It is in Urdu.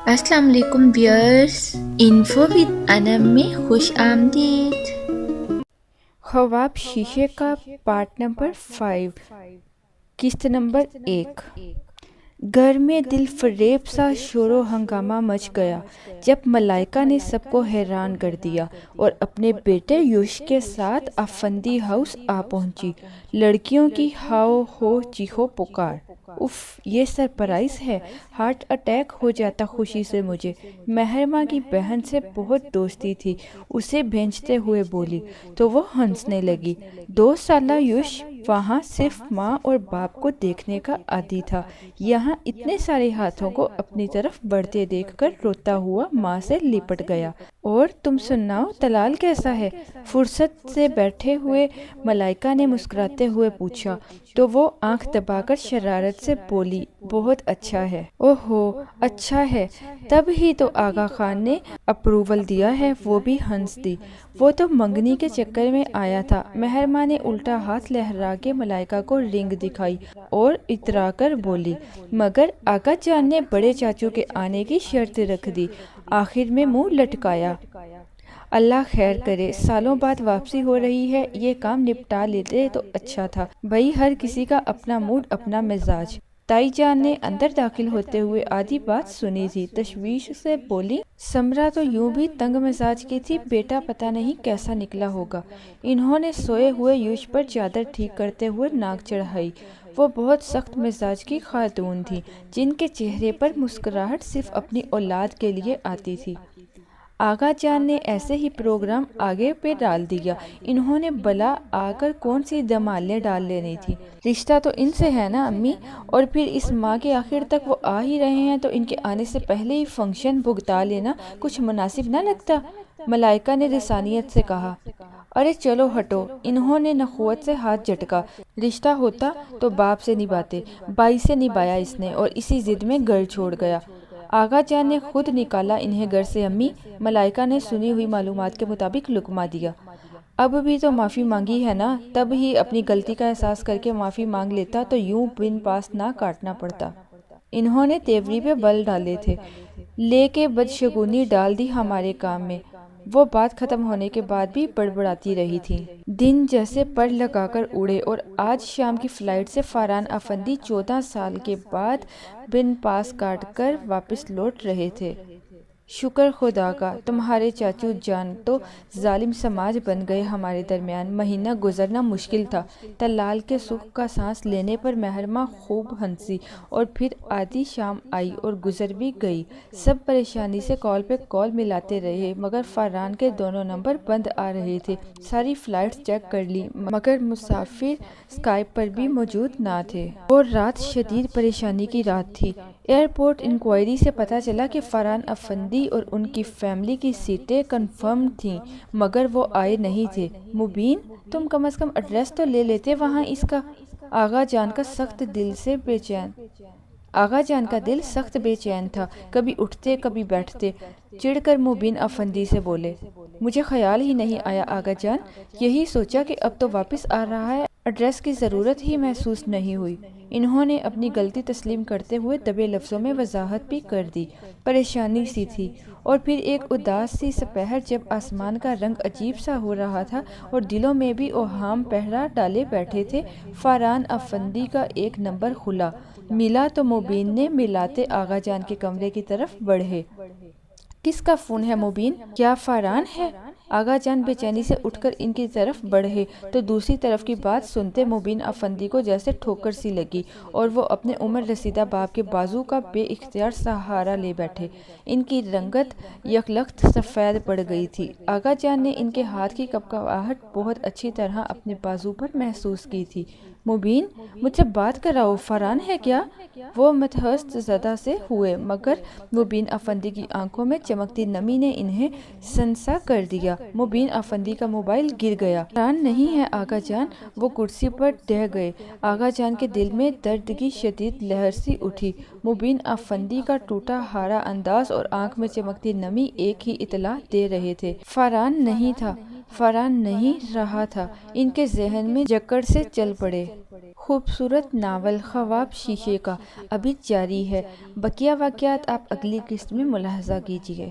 السلام علیکم ویئرس، انفو ود انم میں خوش آمدید۔ خواب شیشے کا پارٹ نمبر 5، قسط نمبر 1۔ گھر میں دل فریب سا شور و ہنگامہ مچ گیا جب ملائکہ نے سب کو حیران کر دیا اور اپنے بیٹے یوش کے ساتھ افندی ہاؤس آ پہنچی۔ لڑکیوں کی ہاؤ ہو چیخو پکار، اف یہ سرپرائز ہے، ہارٹ اٹیک ہو جاتا خوشی سے مجھے۔ مہرماں کی بہن سے بہت دوستی تھی، اسے بھیجتے ہوئے بولی تو وہ ہنسنے لگی۔ 2 سالہ یوش وہاں صرف ماں اور باپ کو دیکھنے کا عادی تھا، یہاں اتنے سارے ہاتھوں کو اپنی طرف بڑھتے دیکھ کر روتا ہوا ماں سے لپٹ گیا۔ اور تم سناؤ طلال کیسا ہے؟ فرصت سے بیٹھے ہوئے ملائکہ نے مسکراتے ہوئے پوچھا تو وہ آنکھ دبا کر شرارت سے بولی بہت اچھا ہے۔ اوہو اچھا ہے، تب ہی تو آغا خان نے اپروول دیا ہے، وہ بھی ہنس دی۔ وہ تو منگنی کے چکر میں آیا تھا۔ مہرماں نے الٹا ہاتھ لہرا کے ملائکہ کو رنگ دکھائی اور اترا کر بولی مگر آقا جان نے بڑے چاچو کے آنے کی شرط رکھ دی، آخر میں منہ لٹکایا۔ اللہ خیر کرے، سالوں بعد واپسی ہو رہی ہے، یہ کام نپٹا لیتے تو اچھا تھا۔ بھئی ہر کسی کا اپنا موڈ اپنا مزاج۔ تائی جان نے اندر داخل ہوتے ہوئے آدھی بات سنی تھی، تشویش سے بولی سمرا تو یوں بھی تنگ مزاج کی تھی، بیٹا پتہ نہیں کیسا نکلا ہوگا۔ انہوں نے سوئے ہوئے یوش پر چادر ٹھیک کرتے ہوئے ناک چڑھائی۔ وہ بہت سخت مزاج کی خاتون تھی جن کے چہرے پر مسکراہٹ صرف اپنی اولاد کے لیے آتی تھی۔ آغا جان نے ایسے ہی پروگرام آگے پہ ڈال دیا، انہوں نے بلا آ کر کون سی دمالیں ڈال لینی تھی۔ رشتہ تو ان سے ہے نا امی، اور پھر اس ماہ کے آخر تک وہ آ ہی رہے ہیں تو ان کے آنے سے پہلے ہی فنکشن بھگتا لینا کچھ مناسب نہ لگتا؟ ملائکہ نے رسانیت سے کہا۔ ارے چلو ہٹو، انہوں نے نخوت سے ہاتھ جھٹکا۔ رشتہ ہوتا تو باپ سے نبھاتے، بائی سے نبھایا اس نے اور اسی ضد میں گھر چھوڑ گیا۔ آغا جان نے خود نکالا انہیں گھر سے امی، ملائکہ نے سنی ہوئی معلومات کے مطابق لقمہ دیا۔ اب بھی تو معافی مانگی ہے نا، تب ہی اپنی غلطی کا احساس کر کے معافی مانگ لیتا تو یوں بن پاس نہ کاٹنا پڑتا۔ انہوں نے تیوری پہ بل ڈالے تھے، لے کے بدشگونی ڈال دی ہمارے کام میں۔ وہ بات ختم ہونے کے بعد بھی بڑبڑاتی رہی تھی۔ دن جیسے پر لگا کر اڑے اور آج شام کی فلائٹ سے فاران افندی 14 سال کے بعد بن پاس کاٹ کر واپس لوٹ رہے تھے۔ شکر خدا کا، تمہارے چاچو جان تو ظالم سماج بن گئے ہمارے درمیان، مہینہ گزرنا مشکل تھا۔ طلال کے سکھ کا سانس لینے پر مہرماں خوب ہنسی اور پھر آدھی شام آئی اور گزر بھی گئی۔ سب پریشانی سے کال پہ کال ملاتے رہے مگر فاران کے دونوں نمبر بند آ رہے تھے۔ ساری فلائٹس چیک کر لی مگر مسافر اسکائپ پر بھی موجود نہ تھے۔ اور رات شدید پریشانی کی رات تھی۔ ایئرپورٹ انکوائری سے پتہ چلا کہ فاران افندی اور ان کی فیملی کی سیٹیں کنفرم تھیں مگر وہ آئے نہیں تھے۔ مبین تم کم از کم ایڈریس تو لے لیتے وہاں اس کا۔ آغا جان کا دل سخت بے چین تھا، کبھی اٹھتے کبھی بیٹھتے۔ چڑ کر مبین افندی سے بولے مجھے خیال ہی نہیں آیا آغا جان، یہی سوچا کہ اب تو واپس آ رہا ہے، ایڈریس کی ضرورت ہی محسوس نہیں ہوئی۔ انہوں نے اپنی غلطی تسلیم کرتے ہوئے دبے لفظوں میں وضاحت بھی کر دی۔ پریشانی سی تھی۔ اور پھر ایک اداس سی سپہر جب آسمان کا رنگ عجیب سا ہو رہا تھا اور دلوں میں بھی اوہام پہرا ڈالے بیٹھے تھے، فاران افندی کا ایک نمبر کھلا۔ ملا تو مبین نے ملاتے آغا جان کے کمرے کی طرف بڑھے۔ کس کا فون ہے مبین؟ کیا فاران ہے؟ آغا جان بے چینی سے اٹھ کر ان کی طرف بڑھے تو دوسری طرف کی بات سنتے مبین افندی کو جیسے ٹھوکر سی لگی اور وہ اپنے عمر رسیدہ باپ کے بازو کا بے اختیار سہارا لے بیٹھے۔ ان کی رنگت یکلخت سفید پڑ گئی تھی۔ آغا جان نے ان کے ہاتھ کی کپکپاہٹ بہت اچھی طرح اپنے بازو پر محسوس کی تھی۔ مبین مجھ سے بات کراؤ، فاران ہے کیا؟ وہ متحسس زدہ سے ہوئے مگر مبین افندی کی آنکھوں میں چمکتی نمی نے انہیں سنسا کر دیا۔ مبین افندی کا موبائل گر گیا۔ فاران نہیں ہے آغا جان، وہ کرسی پر ڈہ گئے۔ آغا جان کے دل میں درد کی شدید لہر سی اٹھی۔ مبین افندی کا ٹوٹا ہارا انداز اور آنکھ میں چمکتی نمی ایک ہی اطلاع دے رہے تھے، فاران نہیں تھا۔ فران نہیں رہا تھا، ان کے ذہن میں جکڑ سے چل پڑے۔ خوبصورت ناول خواب شیشے کا ابھی جاری ہے، بقیہ واقعات آپ اگلی قسط میں ملاحظہ کیجیے۔